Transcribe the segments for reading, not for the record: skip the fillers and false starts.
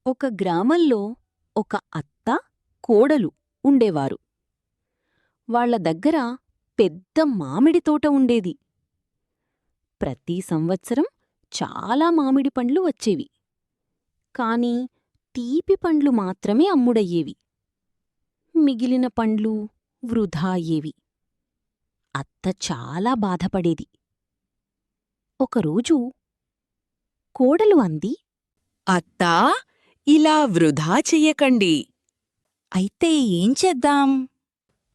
ఒక గ్రామంలో ఒక అత్త, కోడలు ఉండేవారు. వాళ్ళ దగ్గర పెద్ద మామిడి తోట ఉండేది. ప్రతి సంవత్సరం చాలా మామిడి పండ్లు వచ్చేవి. కాని తీపి పండ్లు మాత్రమే అమ్ముడయ్యేవి. మిగిలిన పండ్లు వృధా అయ్యేవి. అత్త చాలా బాధపడేది. ఒకరోజు కోడలు అంది, అత్తా, ఇలా వృధా చెయ్యకండి. అయితే ఏం చేద్దాం?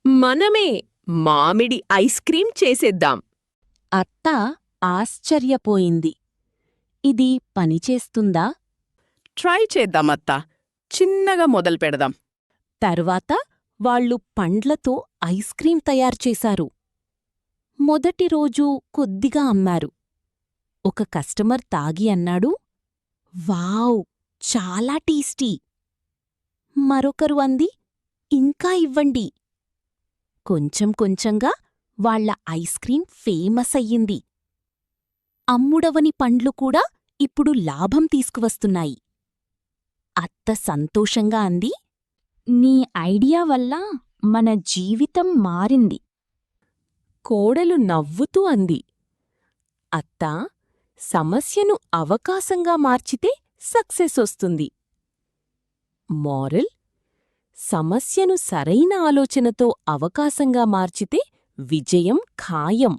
మనమే మామిడి ఐస్ క్రీం చేసేద్దాం. అత్త ఆశ్చర్యపోయింది. ఇది పనిచేస్తుందా? ట్రై చేద్దామత్తా. చిన్నగా మొదలుపెడదాం. తరువాత వాళ్ళు పండ్లతో ఐస్ క్రీం తయారుచేశారు. మొదటి రోజు కొద్దిగా అమ్మారు. ఒక కస్టమర్ తాగి అన్నాడు, వావ్, చాలా టేస్టీ. మరొకరు అంది, ఇంకా ఇవ్వండి. కొంచెం కొంచెంగా వాళ్ళ ఐస్ క్రీం ఫేమస్ అయ్యింది. అమ్ముడవని పండ్లు కూడా ఇప్పుడు లాభం తీసుకువస్తున్నాయి. అత్త సంతోషంగా అంది, నీ ఐడియా వల్ల మన జీవితం మారింది. కోడలు నవ్వుతూ అంది, అత్తా, సమస్యను అవకాశంగా మార్చితే సక్సెస్ వస్తుంది. మోరల్: సమస్యను సరైన ఆలోచనతో అవకాశంగా మార్చితే విజయం ఖాయం.